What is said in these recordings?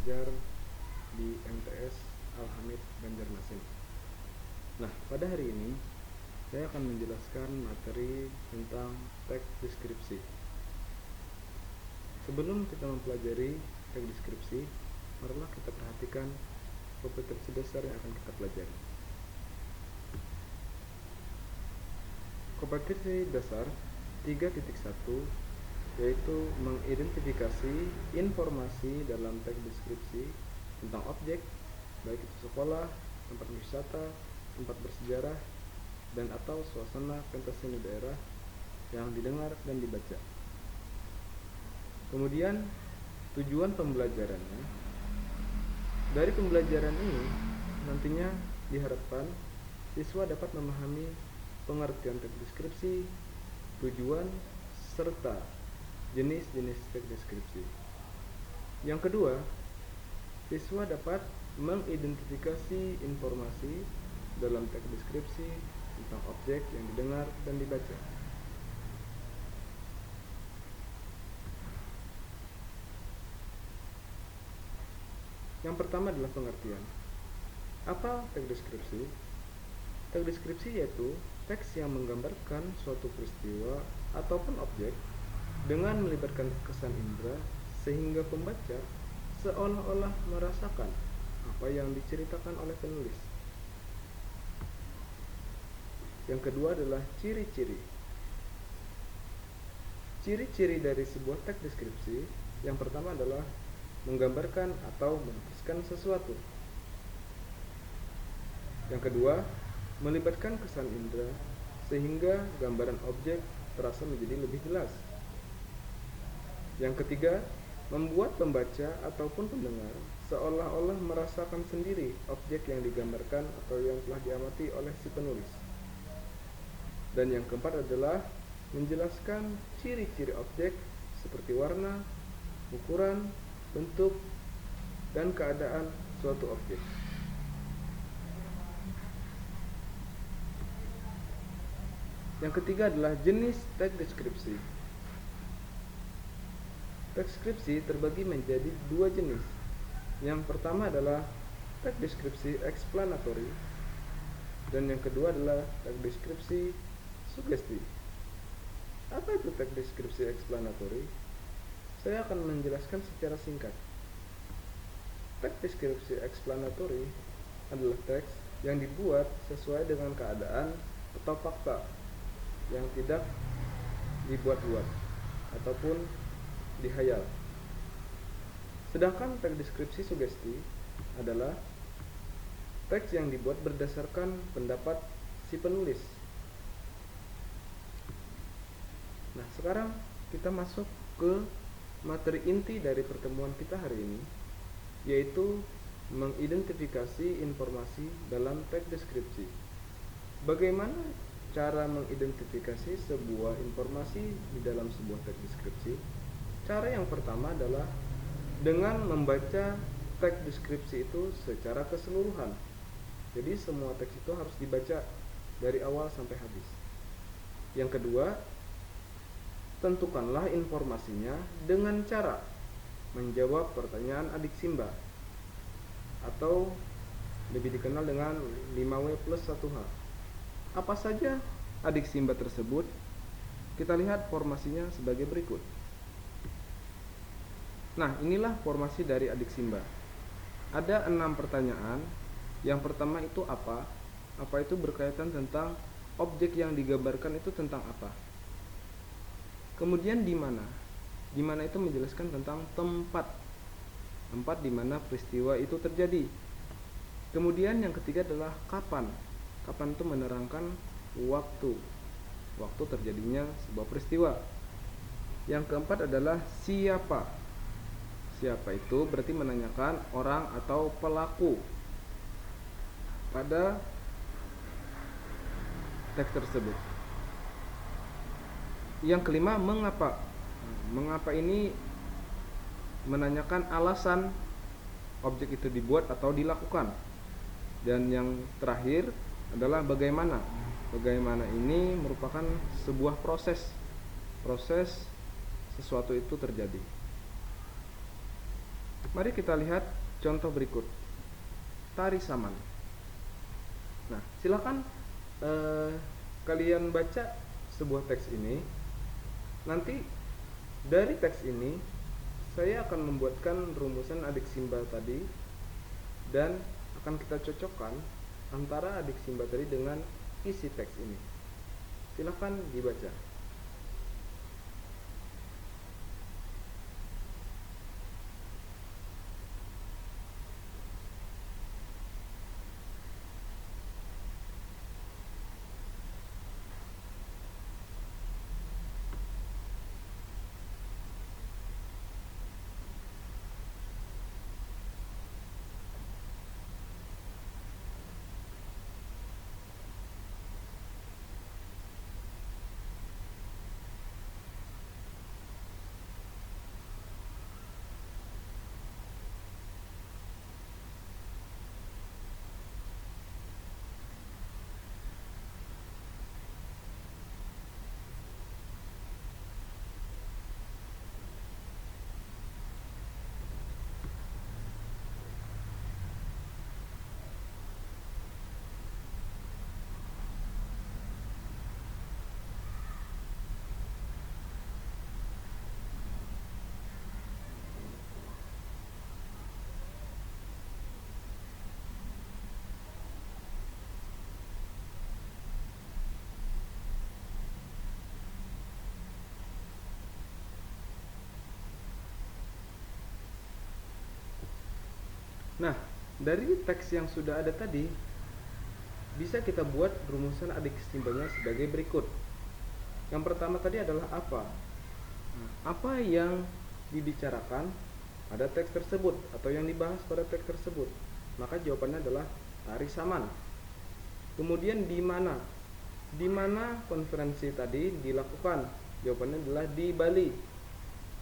mengajar di MTS Al-Hamid Banjarmasin. Nah, pada hari ini saya akan menjelaskan materi tentang teks deskripsi. Sebelum kita mempelajari teks deskripsi, marilah kita perhatikan kompetensi dasar yang akan kita pelajari. Kompetensi dasar 3.1 yaitu mengidentifikasi informasi dalam teks deskripsi tentang objek, baik itu sekolah, tempat wisata, tempat bersejarah, dan atau suasana pentas seni daerah yang didengar dan dibaca. Kemudian tujuan pembelajarannya. Dari pembelajaran ini nantinya diharapkan siswa dapat memahami pengertian teks deskripsi, tujuan, serta jenis-jenis teks deskripsi. Yang kedua, siswa dapat mengidentifikasi informasi dalam teks deskripsi tentang objek yang didengar dan dibaca. Yang pertama adalah pengertian. Apa teks deskripsi? Teks deskripsi yaitu teks yang menggambarkan suatu peristiwa ataupun objek dengan melibatkan kesan indera sehingga pembaca seolah-olah merasakan apa yang diceritakan oleh penulis. Yang kedua adalah ciri-ciri. Ciri-ciri dari sebuah teks deskripsi yang pertama adalah menggambarkan atau melukiskan sesuatu. Yang kedua, melibatkan kesan indera sehingga gambaran objek terasa menjadi lebih jelas. Yang ketiga, membuat pembaca ataupun pendengar seolah-olah merasakan sendiri objek yang digambarkan atau yang telah diamati oleh si penulis. Dan yang keempat adalah menjelaskan ciri-ciri objek seperti warna, ukuran, bentuk, dan keadaan suatu objek. Yang ketiga adalah jenis teks deskripsi. Teks deskripsi terbagi menjadi dua jenis. Yang pertama adalah teks deskripsi explanatory, dan yang kedua adalah teks deskripsi sugesti. Apa itu teks deskripsi explanatory? Saya akan menjelaskan secara singkat. Teks deskripsi explanatory adalah teks yang dibuat sesuai dengan keadaan atau fakta yang tidak dibuat-buat ataupun dihayal. Sedangkan teks deskripsi sugesti adalah teks yang dibuat berdasarkan pendapat si penulis. Nah, sekarang kita masuk ke materi inti dari pertemuan kita hari ini, yaitu mengidentifikasi informasi dalam teks deskripsi. Bagaimana cara mengidentifikasi sebuah informasi di dalam sebuah teks deskripsi? Cara yang pertama adalah dengan membaca teks deskripsi itu secara keseluruhan. Jadi semua teks itu harus dibaca dari awal sampai habis. Yang kedua, tentukanlah informasinya dengan cara menjawab pertanyaan adik Simba atau lebih dikenal dengan 5W+1H. Apa saja adik Simba tersebut? Kita lihat formasinya sebagai berikut. Nah, inilah formasi dari adik Simba. Ada 6 pertanyaan. Yang pertama itu apa? Apa itu berkaitan tentang objek yang digambarkan itu tentang apa? Kemudian di mana? Di mana itu menjelaskan tentang tempat. Tempat di mana peristiwa itu terjadi. Kemudian yang ketiga adalah kapan. Kapan itu menerangkan waktu. Waktu terjadinya sebuah peristiwa. Yang keempat adalah siapa. Siapa itu berarti menanyakan orang atau pelaku pada teks tersebut. Yang kelima, mengapa. Mengapa ini menanyakan alasan objek itu dibuat atau dilakukan. Dan yang terakhir adalah bagaimana. Bagaimana ini merupakan sebuah proses sesuatu itu terjadi. Mari kita lihat contoh berikut. Tari saman. Nah, silakan kalian baca sebuah teks ini. Nanti dari teks ini saya akan membuatkan rumusan adik simbol tadi dan akan kita cocokkan antara adik simbol tadi dengan isi teks ini. Silakan dibaca. Nah, dari teks yang sudah ada tadi, bisa kita buat rumusan adik simbolnya sebagai berikut. Yang pertama tadi adalah apa? Apa yang dibicarakan pada teks tersebut atau yang dibahas pada teks tersebut? Maka jawabannya adalah tari saman. Kemudian di mana? Di mana konferensi tadi dilakukan? Jawabannya adalah di Bali.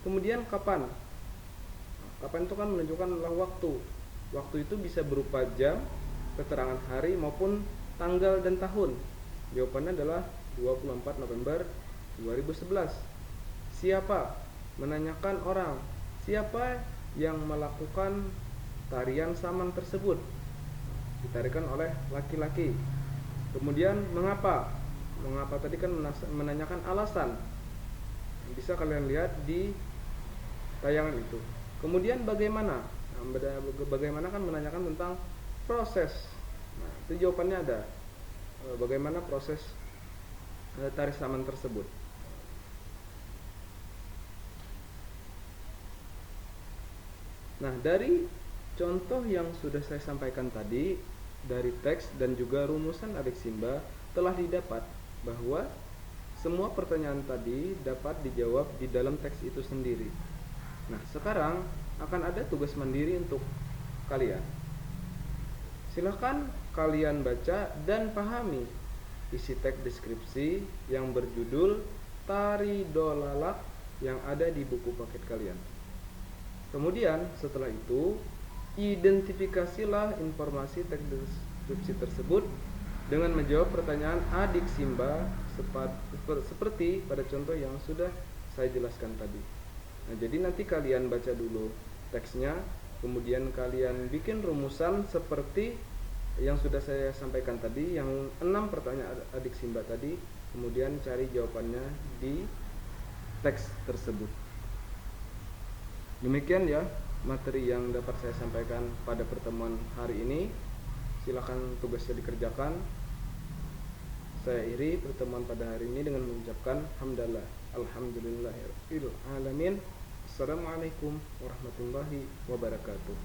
Kemudian kapan? Kapan itu kan menunjukkan adalah waktu. Waktu itu bisa berupa jam, keterangan hari maupun tanggal dan tahun. Jawabannya adalah 24 November 2011. Siapa? Menanyakan orang. Siapa yang melakukan tarian saman tersebut? Ditarikan oleh laki-laki. Kemudian mengapa? Mengapa tadi kan menanyakan alasan. Bisa kalian lihat di tayangan itu. Kemudian bagaimana? Bagaimana kan menanyakan tentang proses. Nah, itu jawabannya ada. Bagaimana proses tari saman tersebut. Nah, dari contoh yang sudah saya sampaikan tadi, dari teks dan juga rumusan adik simba, telah didapat bahwa semua pertanyaan tadi dapat dijawab di dalam teks itu sendiri. Nah, sekarang akan ada tugas mandiri untuk kalian. Silahkan kalian baca dan pahami isi teks deskripsi yang berjudul Tari Dolalak yang ada di buku paket kalian. Kemudian setelah itu, identifikasilah informasi teks deskripsi tersebut dengan menjawab pertanyaan adik simba seperti pada contoh yang sudah saya jelaskan tadi. Nah, jadi nanti kalian baca dulu teksnya, kemudian kalian bikin rumusan seperti yang sudah saya sampaikan tadi, yang 6 pertanyaan adik simba tadi, kemudian cari jawabannya di teks tersebut. Demikian ya materi yang dapat saya sampaikan pada pertemuan hari ini. Silakan tugasnya dikerjakan. Saya akhiri pertemuan pada hari ini dengan mengucapkan hamdalah alhamdulillahirabbil alamin. Assalamualaikum warahmatullahi wabarakatuh.